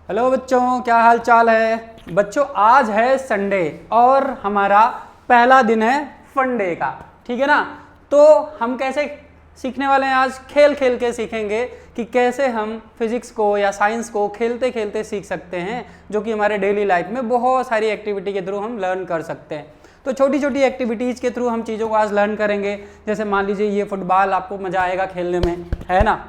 Hello बच्चों, क्या हाल चाल है। बच्चों आज है संडे और हमारा पहला दिन है फंडे का, ठीक है ना। तो हम कैसे सीखने वाले हैं, आज खेल खेल के सीखेंगे कि कैसे हम फिजिक्स को या साइंस को खेलते खेलते सीख सकते हैं, जो कि हमारे डेली लाइफ में बहुत सारी एक्टिविटी के थ्रू हम लर्न कर सकते हैं। तो छोटी छोटी एक्टिविटीज़ के थ्रू हम चीज़ों को आज लर्न करेंगे। जैसे मान लीजिए ये फुटबॉल, आपको मज़ा आएगा खेलने में, है ना।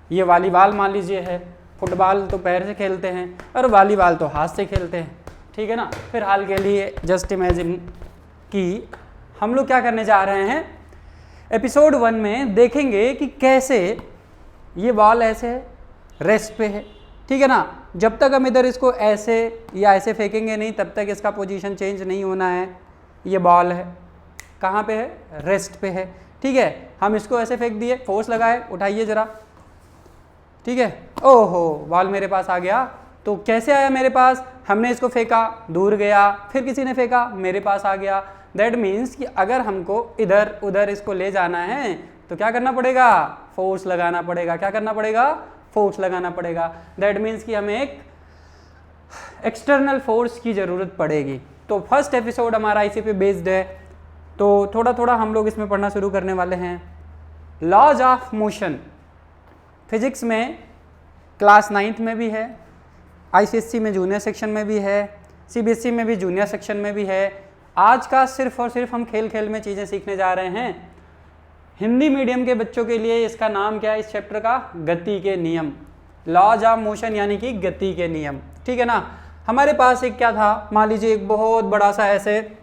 ये वॉलीबॉल मान लीजिए है, फुटबॉल तो पैर से खेलते हैं और वॉलीबॉल तो हाथ से खेलते हैं, ठीक है ना। फिर हाल के लिए जस्ट इमेजिन कि हम लोग क्या करने जा रहे हैं, एपिसोड 1 में देखेंगे कि कैसे ये बॉल ऐसे है, रेस्ट पे है, ठीक है ना। जब तक हम इधर इसको ऐसे या ऐसे फेंकेंगे नहीं, तब तक इसका पोजीशन चेंज नहीं होना है। ये बॉल है, कहाँ पे है, रेस्ट पे है, ठीक है। हम इसको ऐसे फेंक दिए, फोर्स लगाए, उठाइए ज़रा, ठीक है। ओहो, बॉल मेरे पास आ गया। तो कैसे आया मेरे पास, हमने इसको फेंका, दूर गया, फिर किसी ने फेंका, मेरे पास आ गया। दैट मीन्स कि अगर हमको इधर उधर इसको ले जाना है तो क्या करना पड़ेगा, फोर्स लगाना पड़ेगा। क्या करना पड़ेगा, फोर्स लगाना पड़ेगा। दैट मीन्स कि हमें एक एक्सटर्नल फोर्स की ज़रूरत पड़ेगी। तो फर्स्ट एपिसोड हमारा इसी पे बेस्ड है। तो थोड़ा थोड़ा हम लोग इसमें पढ़ना शुरू करने वाले हैं। लॉज ऑफ मोशन फिजिक्स में क्लास 9th में भी है, आईसीएससी में जूनियर सेक्शन में भी है, सीबीएसई में भी जूनियर सेक्शन में भी है। आज का सिर्फ और सिर्फ हम खेल खेल में चीज़ें सीखने जा रहे हैं। हिंदी मीडियम के बच्चों के लिए इसका नाम क्या है इस चैप्टर का, गति के नियम। लॉज ऑफ मोशन यानी कि गति के नियम, ठीक है ना। हमारे पास एक क्या था, मान लीजिए एक बहुत बड़ा सा ऐसे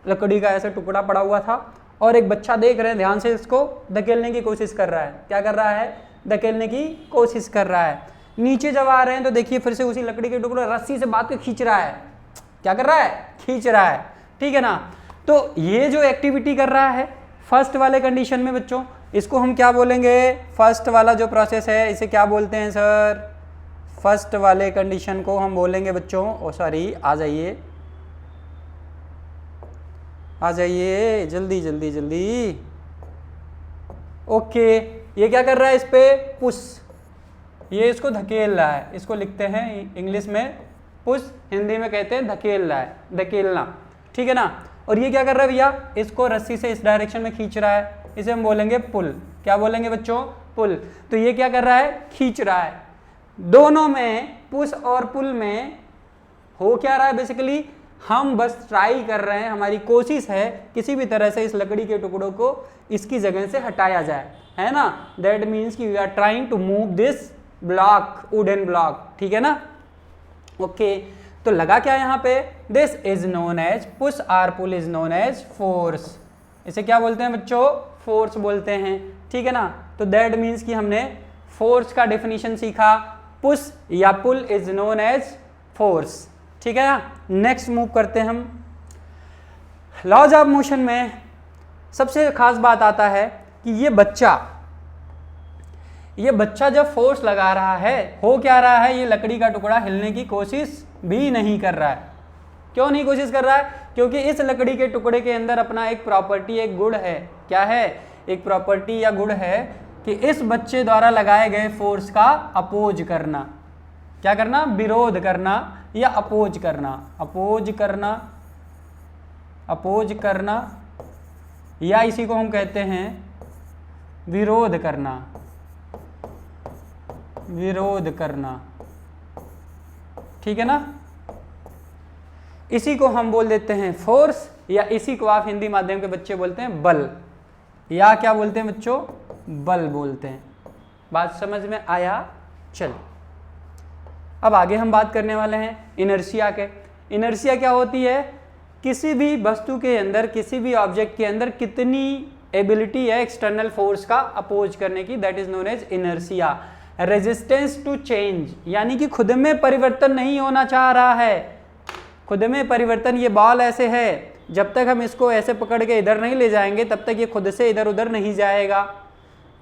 लकड़ी का ऐसे टुकड़ा पड़ा हुआ था और एक बच्चा देख रहे हैं ध्यान से, इसको धकेलने की कोशिश कर रहा है। क्या कर रहा है, धकेलने की कोशिश कर रहा है। नीचे जब आ रहे हैं तो देखिए फिर से उसी लकड़ी के टुकड़े रस्सी से बांध के खींच रहा है। क्या कर रहा है, खींच रहा है, ठीक है ना। तो ये जो एक्टिविटी कर रहा है फर्स्ट वाले कंडीशन में बच्चों, इसको हम क्या बोलेंगे, फर्स्ट वाला जो प्रोसेस है इसे क्या बोलते हैं सर, फर्स्ट वाले कंडीशन को हम बोलेंगे बच्चों, ओ सॉरी, आ जाइए आ जाइए जल्दी जल्दी जल्दी। ओके, ये क्या कर रहा है, इस पे पुश, ये इसको धकेल रहा है। इसको लिखते हैं इंग्लिश में पुश, हिंदी में कहते हैं धकेल रहा है, धकेलना, ठीक है ना। और ये क्या कर रहा है भैया, इसको रस्सी से इस डायरेक्शन में खींच रहा है, इसे हम बोलेंगे पुल। क्या बोलेंगे बच्चों, पुल। तो ये क्या कर रहा है, खींच रहा है। दोनों में, पुश और पुल में हो क्या रहा है, बेसिकली हम बस ट्राई कर रहे हैं, हमारी कोशिश है किसी भी तरह से इस लकड़ी के टुकड़ों को इसकी जगह से हटाया जाए, है ना। दैट मीन्स कि we are trying to move this block, wooden block, ठीक है ना। ओके, तो लगा क्या यहाँ पे, this is known as push or pull is known as force. इसे क्या बोलते हैं बच्चों, फोर्स बोलते हैं, ठीक है ना। तो दैट मीन्स कि हमने फोर्स का डेफिनेशन सीखा, पुश या pull is known as force, ठीक है ना। नेक्स्ट मूव करते हैं हम। लॉज ऑफ मोशन में सबसे खास बात आता है कि ये बच्चा जब फोर्स लगा रहा है, हो क्या रहा है, ये लकड़ी का टुकड़ा हिलने की कोशिश भी नहीं कर रहा है। क्यों नहीं कोशिश कर रहा है, क्योंकि इस लकड़ी के टुकड़े के अंदर अपना एक प्रॉपर्टी, एक गुण है। क्या है, एक प्रॉपर्टी या गुण है कि इस बच्चे द्वारा लगाए गए फोर्स का अपोज करना। क्या करना, विरोध करना या अपोज करना, अपोज करना, अपोज करना, या इसी को हम कहते हैं विरोध करना, विरोध करना, ठीक है ना। इसी को हम बोल देते हैं फोर्स, या इसी को आप हिंदी माध्यम के बच्चे बोलते हैं बल, या क्या बोलते हैं बच्चों, बल बोलते हैं। बात समझ में आया, चल अब आगे हम बात करने वाले हैं इनर्शिया के। इनर्शिया क्या होती है, किसी भी वस्तु के अंदर, किसी भी ऑब्जेक्ट के अंदर कितनी एबिलिटी है एक्सटर्नल फोर्स का अपोज करने की, that is known as inertia. Resistance to change, यानी कि खुद में परिवर्तन नहीं होना चाह रहा है, खुद में परिवर्तन। ये बॉल ऐसे है, जब तक हम इसको ऐसे पकड़ के इधर नहीं ले जाएंगे तब तक ये खुद से इधर उधर नहीं जाएगा।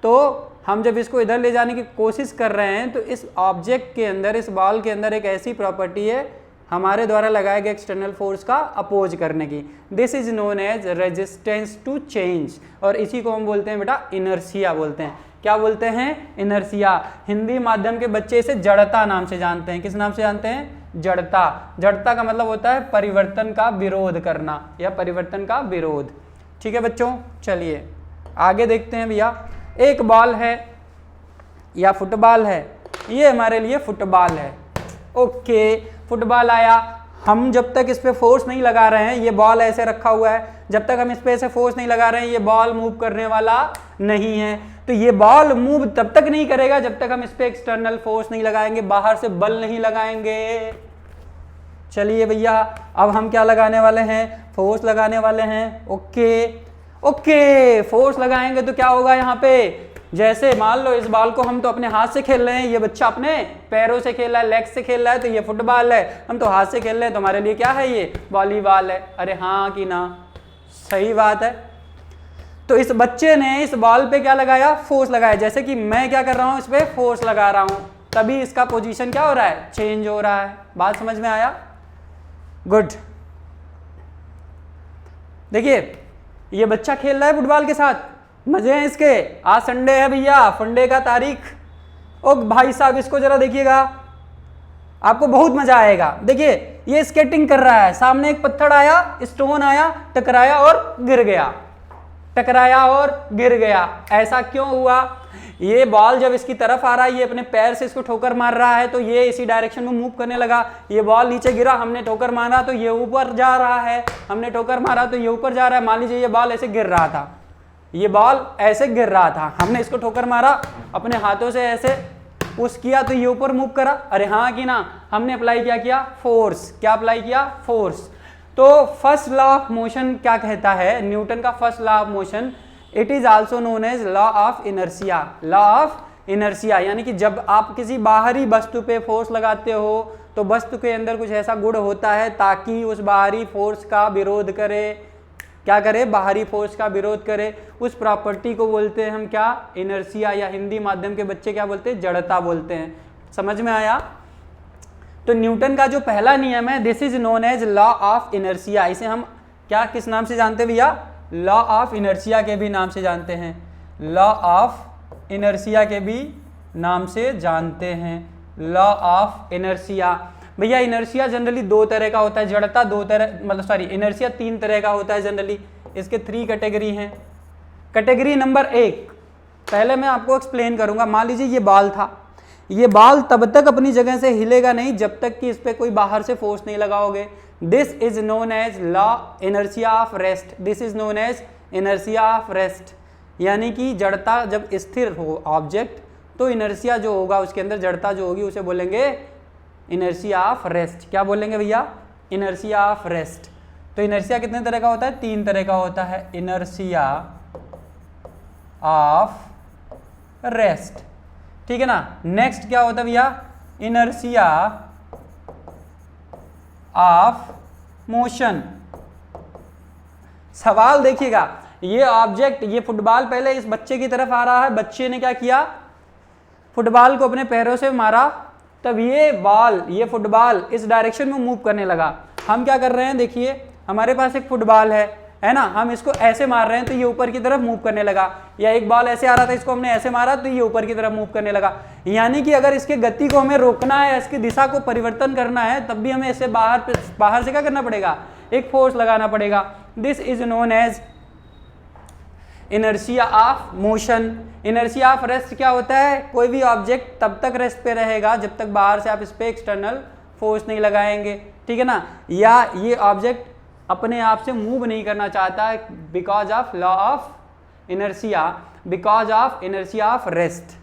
तो हम जब इसको इधर ले जाने की कोशिश कर रहे हैं तो इस ऑब्जेक्ट के अंदर, इस बॉल के अंदर एक ऐसी प्रॉपर्टी है हमारे द्वारा लगाए गए एक्सटर्नल फोर्स का अपोज करने की। This is known as resistance to change, और इसी को हम बोलते हैं बेटा इनर्शिया बोलते हैं। क्या बोलते हैं? इनर्शिया। हिंदी माध्यम के बच्चे इसे जड़ता नाम से जानते हैं। किस नाम से जानते हैं? जड़ता। जड़ता का मतलब होता है परिवर्तन का विरोध करना या परिवर्तन का विरोध। ठीक है बच्चों, चलिए आगे देखते हैं भैया। एक बॉल है या फुटबॉल है, ये हमारे लिए फुटबॉल है। ओके, फुटबॉल आया, हम जब तक इस पे फोर्स नहीं लगा रहे हैं, ये बॉल ऐसे रखा हुआ है, जब तक हम इस पे ऐसे फोर्स नहीं लगा रहे हैं ये बॉल मूव करने वाला नहीं है। तो ये बॉल मूव तब तक नहीं करेगा जब तक हम इस पे एक्सटर्नल फोर्स नहीं लगाएंगे, बाहर से बल नहीं लगाएंगे। चलिए भैया, अब हम क्या लगाने वाले हैं? फोर्स लगाने वाले हैं। ओके, फोर्स लगाएंगे तो क्या होगा यहाँ पे? जैसे मान लो इस बॉल को हम तो अपने हाथ से खेल रहे हैं, ये बच्चा अपने पैरों से खेल रहा है, लेग से खेल रहा है, तो ये फुटबॉल है, हम तो हाथ से खेल रहे हैं, तो हमारे लिए क्या है? ये वॉलीबॉल है। अरे हाँ कि ना? सही बात है। तो इस बच्चे ने इस बॉल पे क्या लगाया? फोर्स लगाया। जैसे कि मैं क्या कर रहा हूं? इस पे फोर्स लगा रहा हूं, तभी इसका पोजीशन क्या हो रहा है? चेंज हो रहा है। बात समझ में आया? गुड। देखिए ये बच्चा खेल रहा है फुटबॉल के साथ, मजे हैं इसके। आज संडे है भैया, फंडे का तारीख। ओ भाई साहब इसको जरा देखिएगा, आपको बहुत मजा आएगा। देखिए ये स्केटिंग कर रहा है, सामने एक पत्थर आया, स्टोन आया, टकराया और गिर गया, टकराया और गिर गया। ऐसा क्यों हुआ? ये बॉल जब इसकी तरफ आ रहा है, ये अपने पैर से इसको ठोकर मार रहा है, तो ये इसी डायरेक्शन में मूव करने लगा। ये बॉल नीचे गिरा, हमने ठोकर मारा तो ये ऊपर जा रहा है, हमने ठोकर मारा तो ये ऊपर जा रहा है। मान लीजिए ये बॉल ऐसे गिर रहा था, ये बॉल ऐसे गिर रहा था, हमने इसको ठोकर मारा, अपने हाथों से ऐसे पुश किया तो ये ऊपर मूव करा। अरे हाँ कि ना? हमने अप्लाई क्या किया? फोर्स। क्या अप्लाई किया? फोर्स। तो फर्स्ट लॉ ऑफ मोशन क्या कहता है? न्यूटन का first law of motion, it is also known as law of inertia. Law of inertia यानी कि जब आप किसी बाहरी वस्तु पे फोर्स लगाते हो तो वस्तु के अंदर कुछ ऐसा गुण होता है ताकि उस बाहरी फोर्स का विरोध करे। क्या करे? बाहरी फोर्स का विरोध करे। उस प्रॉपर्टी को बोलते हैं हम क्या? इनर्शिया, या हिंदी माध्यम के बच्चे क्या बोलते हैं? जड़ता बोलते हैं। समझ में आया? तो न्यूटन का जो पहला नियम है, this is known as law of inertia. इसे हम क्या किस नाम से जानते हैं भैया? लॉ ऑफ इनर्शिया के भी नाम से जानते हैं। लॉ ऑफ इनर्शिया के भी नाम से जानते हैं। Law of inertia. भैया इनर्शिया जनरली दो तरह का होता है, जड़ता दो तरह, मतलब सॉरी इनर्शिया तीन तरह का होता है जनरली। इसके 3 कैटेगरी हैं। कैटेगरी नंबर 1 पहले मैं आपको एक्सप्लेन करूंगा। मान लीजिए ये बॉल था, ये बॉल तब तक अपनी जगह से हिलेगा नहीं जब तक कि इस पर कोई बाहर से फोर्स नहीं लगाओगे। This is known as law inertia of rest. This is known as inertia of rest. यानी कि जड़ता जब स्थिर हो ऑब्जेक्ट तो इनर्शिया जो होगा उसके अंदर जड़ता जो होगी उसे बोलेंगे इनर्शिया ऑफ रेस्ट। क्या बोलेंगे भैया? Inertia of rest. तो इनर्शिया कितने तरह का होता है? 3 तरह का होता है। इनर्शिया ऑफ रेस्ट, ठीक है ना। नेक्स्ट क्या होता है भैया? Inertia of motion. सवाल देखिएगा, ये ऑब्जेक्ट, ये फुटबॉल पहले इस बच्चे की तरफ आ रहा है, बच्चे ने क्या किया? फुटबॉल को अपने पैरों से मारा, तब ये बॉल, ये फुटबॉल इस डायरेक्शन में मूव करने लगा। हम क्या कर रहे हैं? देखिए हमारे पास एक फुटबॉल है ना, हम इसको ऐसे मार रहे हैं तो ये ऊपर की तरफ मूव करने लगा, या एक बॉल ऐसे आ रहा था, इसको हमने ऐसे मारा तो ये ऊपर की तरफ मूव करने लगा। यानी कि अगर इसके गति को हमें रोकना है, इसकी दिशा को परिवर्तन करना है, तब भी हमें इसे बाहर से क्या करना पड़ेगा? एक फोर्स लगाना पड़ेगा। This is known as inertia of motion. Inertia of rest क्या होता है? कोई भी ऑब्जेक्ट तब तक रेस्ट पे रहेगा जब तक बाहर से आप इस पे एक्सटर्नल फोर्स नहीं लगाएंगे, ठीक है ना। या ये ऑब्जेक्ट अपने आप से मूव नहीं करना चाहता है because of law of inertia, because of inertia of rest.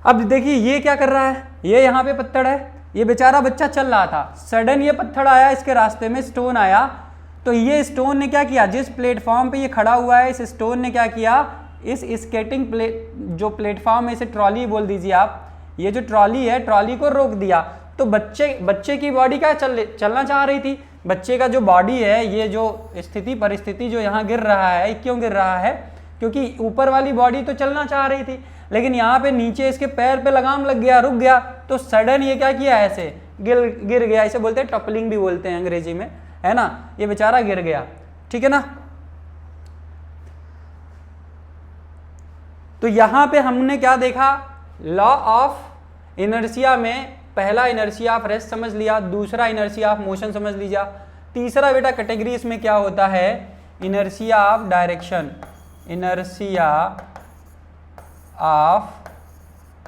अब देखिए ये क्या कर रहा है? ये यहाँ पे पत्थर है, ये बेचारा बच्चा चल रहा था, सडन ये पत्थर आया इसके रास्ते में, स्टोन आया, तो ये स्टोन ने क्या किया? जिस प्लेटफॉर्म पे ये खड़ा हुआ है, इस स्टोन ने क्या किया? इस स्केटिंग जो प्लेटफॉर्म है, इसे ट्रॉली बोल दीजिए आप, ये जो ट्रॉली है, ट्रॉली को रोक दिया। तो बच्चे की बॉडी क्या चलना चाह रही थी? बच्चे का जो बॉडी है, ये जो स्थिति परिस्थिति जो यहाँ गिर रहा है, क्यों गिर रहा है? क्योंकि ऊपर वाली बॉडी तो चलना चाह रही थी, लेकिन यहाँ पे नीचे इसके पैर पे लगाम लग गया, रुक गया, तो सडन ये क्या किया? ऐसे गिर गया। इसे बोलते हैं टपलिंग भी बोलते हैं अंग्रेजी में, है ना। ये बेचारा गिर गया, ठीक है ना। तो यहाँ पे हमने क्या देखा, लॉ ऑफ इनर्शिया में पहला इनर्शिया ऑफ रेस्ट समझ लिया, दूसरा इनर्शिया ऑफ मोशन समझ लीजिए, तीसरा बेटा कैटेगरी इसमें क्या होता है, inertia of direction, inertia of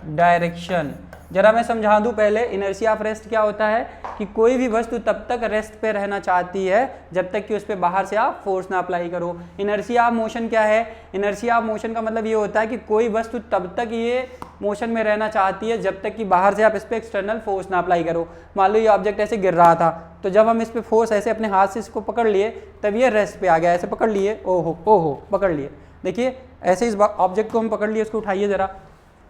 direction. जरा मैं समझा दूं पहले, इनर्शिया ऑफ रेस्ट क्या होता है कि कोई भी वस्तु तब तक रेस्ट पे रहना चाहती है जब तक कि उस पर बाहर से आप फोर्स ना अप्लाई करो। इनर्शिया ऑफ मोशन क्या है, इनर्शिया ऑफ मोशन का मतलब ये होता है कि कोई वस्तु तब तक ये मोशन में रहना चाहती है जब तक कि बाहर से आप इस पर एक्सटर्नल फोर्स ना अप्लाई करो। मान लो ये ऑब्जेक्ट ऐसे गिर रहा था, तो जब हम इस पर फोर्स ऐसे अपने हाथ से इसको पकड़ लिए तब ये रेस्ट पे आ गया, ऐसे पकड़ लिए, ओहो पकड़ लिए। देखिए ऐसे इस ऑब्जेक्ट को हम पकड़ लिए, उसको उठाइए ज़रा,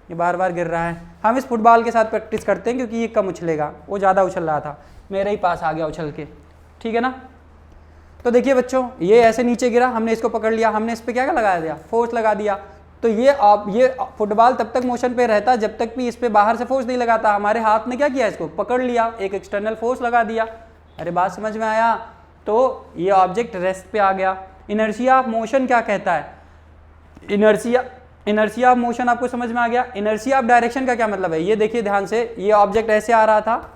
ये बार बार गिर रहा है। हम इस फुटबॉल के साथ प्रैक्टिस करते हैं क्योंकि ये कम उछलेगा, वो ज़्यादा उछल रहा था, मेरे ही पास आ गया उछल के, ठीक है ना। तो देखिए बच्चों, ये ऐसे नीचे गिरा, हमने इसको पकड़ लिया, हमने इस पर क्या लगा दिया, फोर्स लगा दिया। तो ये फुटबॉल तब तक मोशन पे रहता जब तक भी इस पर बाहर से फोर्स नहीं लगाता। हमारे हाथ ने क्या किया, इसको पकड़ लिया, एक एक्सटर्नल फोर्स लगा दिया। अरे बात समझ में आया, तो ये ऑब्जेक्ट रेस्ट पे आ गया। इनर्शिया ऑफ मोशन क्या कहता है, इनर्शिया ऑफ मोशन आपको समझ में आ गया। इनर्शिया ऑफ डायरेक्शन का क्या मतलब है, ये देखिए ध्यान से, ये ऑब्जेक्ट ऐसे आ रहा था,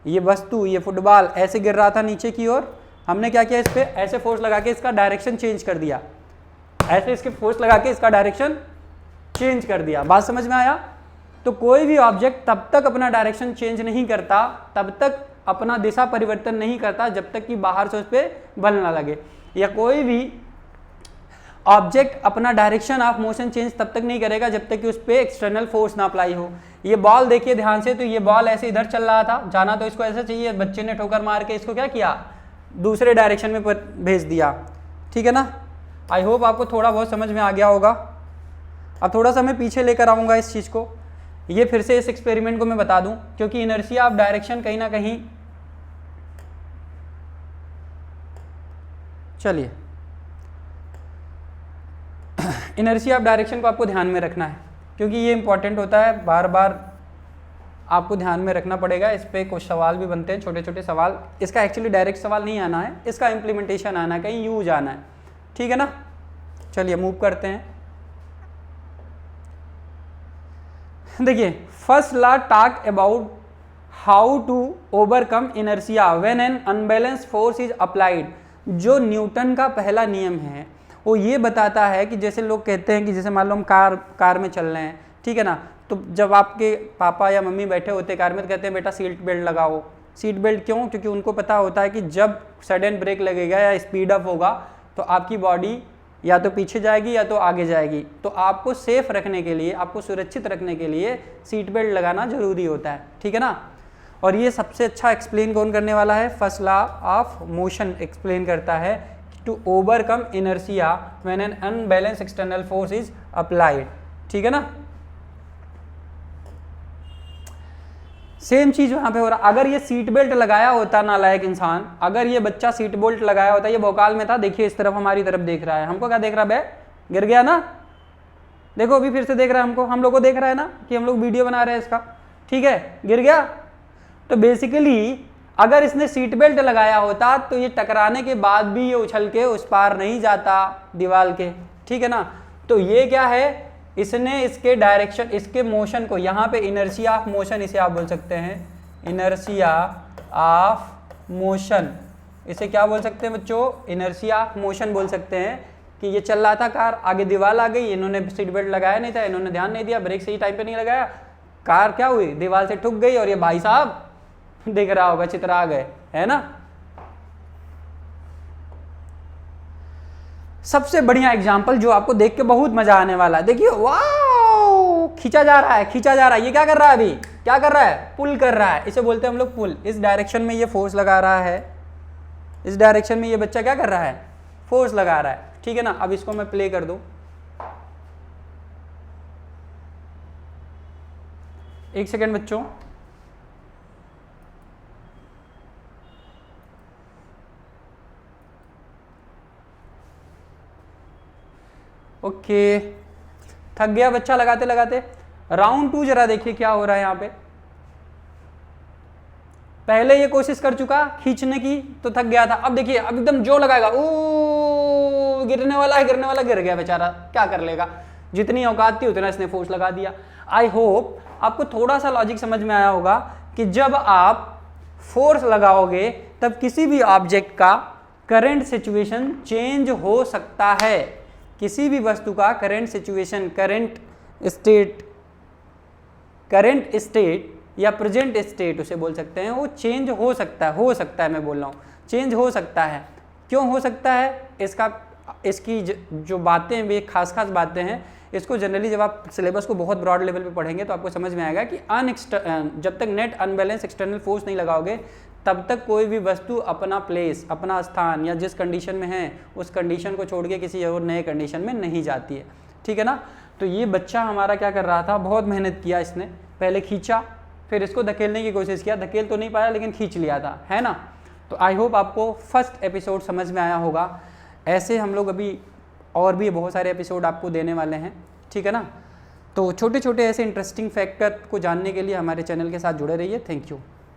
ये वस्तु, ये फुटबॉल ऐसे गिर रहा था नीचे की ओर, हमने क्या किया, इस पर ऐसे फोर्स लगा के इसका डायरेक्शन चेंज कर दिया, ऐसे इसके फोर्स लगा के इसका डायरेक्शन चेंज कर दिया। बात समझ में आया। तो कोई भी ऑब्जेक्ट तब तक अपना डायरेक्शन चेंज नहीं करता, तब तक अपना दिशा परिवर्तन नहीं करता जब तक कि बाहर से उस पर बल ना लगे, या कोई भी ऑब्जेक्ट अपना डायरेक्शन ऑफ मोशन चेंज तब तक नहीं करेगा जब तक कि उस पर एक्सटर्नल फोर्स ना अप्लाई हो। ये बॉल देखिए ध्यान से, तो ये बॉल ऐसे इधर चल रहा था, जाना तो इसको ऐसे चाहिए, बच्चे ने ठोकर मार के इसको क्या किया, दूसरे डायरेक्शन में भेज दिया, ठीक है ना। आई होप आपको थोड़ा बहुत समझ में आ गया होगा। अब थोड़ा सा मैं पीछे लेकर आऊँगा इस चीज़ को, ये फिर से इस एक्सपेरिमेंट को मैं बता दूँ, क्योंकि इनर्शिया ऑफ डायरेक्शन कहीं ना कहीं, चलिए इनर्शिया ऑफ डायरेक्शन को आपको ध्यान में रखना है क्योंकि ये इंपॉर्टेंट होता है, बार बार आपको ध्यान में रखना पड़ेगा। इस पर कुछ सवाल भी बनते हैं, छोटे छोटे सवाल। इसका एक्चुअली डायरेक्ट सवाल नहीं आना है, इसका इम्प्लीमेंटेशन आना है, कहीं यूज आना है, ठीक है ना। चलिए मूव करते हैं। देखिए first law talk about how to overcome inertia when an unbalanced force is applied. जो न्यूटन का पहला नियम है वो ये बताता है कि जैसे लोग कहते हैं कि जैसे मान लो हम कार में चल रहे हैं, ठीक है ना, तो जब आपके पापा या मम्मी बैठे होते कार में तो कहते हैं बेटा सीट बेल्ट लगाओ। सीट बेल्ट क्यों, क्योंकि उनको पता होता है कि जब सडन ब्रेक लगेगा या स्पीड अप होगा तो आपकी बॉडी या तो पीछे जाएगी या तो आगे जाएगी। तो आपको सेफ रखने के लिए, आपको सुरक्षित रखने के लिए सीट बेल्ट लगाना जरूरी होता है, ठीक है ना। और ये सबसे अच्छा एक्सप्लेन कौन करने वाला है, first law of motion explain करता है to overcome inertia when an unbalanced external force is applied, ठीक है ना। सेम चीज वहां पे हो रहा। अगर ये सीट बेल्ट लगाया होता नालायक इंसान, अगर ये बच्चा सीट बेल्ट लगाया होता, ये भोकाल में था, देखिए इस तरफ हमारी तरफ देख रहा है, हमको क्या देख रहा है, गिर गया ना, देखो अभी फिर से देख रहा है हमको, हम लोग को देख रहा है ना कि हम लोग वीडियो बना रहे हैं इसका, ठीक है, गिर गया। तो बेसिकली अगर इसने सीट बेल्ट लगाया होता तो ये टकराने के बाद भी ये उछल के उस पार नहीं जाता दीवार के, ठीक है ना। तो ये क्या है, इसने इसके डायरेक्शन, इसके मोशन को, यहाँ पे इनर्शिया ऑफ मोशन इसे आप बोल सकते हैं, इनर्शिया ऑफ मोशन, इसे क्या बोल सकते हैं बच्चों, इनर्शिया ऑफ मोशन बोल सकते हैं। कि ये चल रहा था कार, आगे दीवार आ गई, इन्होंने सीट बेल्ट लगाया नहीं था, इन्होंने ध्यान नहीं दिया, ब्रेक सही टाइम पे नहीं लगाया, कार क्या हुई, दीवार से ठुक गई और ये भाई साहब दिख रहा होगा चित्रा गए, है ना। सबसे बढ़िया एग्जाम्पल जो आपको देख के बहुत मजा आने वाला है, देखिए वाओ, खींचा जा रहा है, खींचा जा रहा है, ये क्या कर रहा है, अभी क्या कर रहा है, पुल कर रहा है, इसे बोलते हैं हम लोग पुल। इस डायरेक्शन में ये फोर्स लगा रहा है, इस डायरेक्शन में ये बच्चा क्या कर रहा है, फोर्स लगा रहा है, ठीक है ना। अब इसको मैं प्ले कर दूं, एक सेकेंड बच्चों, ओके, थक गया बच्चा लगाते लगाते। राउंड 2 जरा देखिए क्या हो रहा है यहाँ पे। पहले ये कोशिश कर चुका खींचने की तो थक गया था, अब देखिए अब एकदम जोर लगाएगा, ओ गिरने वाला है, गिरने वाला, गिर गया बेचारा, क्या कर लेगा। जितनी औकात थी उतना इसने फोर्स लगा दिया। आई होप आपको थोड़ा सा लॉजिक समझ में आया होगा कि जब आप फोर्स लगाओगे तब किसी भी ऑब्जेक्ट का करंट सिचुएशन चेंज हो सकता है। किसी भी वस्तु का करंट सिचुएशन, करंट स्टेट या प्रेजेंट स्टेट उसे बोल सकते हैं, वो चेंज हो सकता है मैं बोल रहा हूँ, चेंज हो सकता है। क्यों हो सकता है? इसकी जो बातें वे खास बातें हैं, इसको जनरली जब आप सिलेबस को बहुत ब्रॉड लेवल पे पढ़ेंगे तो आपको समझ में आएगा कि जब तक नेट अनबैलेंस एक्सटर्नल फोर्स नहीं लगाओगे तब तक कोई भी वस्तु अपना प्लेस, अपना स्थान या जिस कंडीशन में है उस कंडीशन को छोड़ के किसी और नए कंडीशन में नहीं जाती है। ठीक है ना? तो ये बच्चा हमारा क्या कर रहा था, बहुत मेहनत किया इसने, पहले खींचा फिर इसको धकेलने की कोशिश किया, धकेल तो नहीं पाया लेकिन खींच लिया था, है ना? तो आई होप आपको फर्स्ट एपिसोड समझ में आया होगा। ऐसे हम लोग अभी और भी बहुत सारे एपिसोड आपको देने वाले हैं, ठीक है ना? तो छोटे छोटे ऐसे इंटरेस्टिंग फैक्टर को जानने के लिए हमारे चैनल के साथ जुड़े रहिए। Thank you.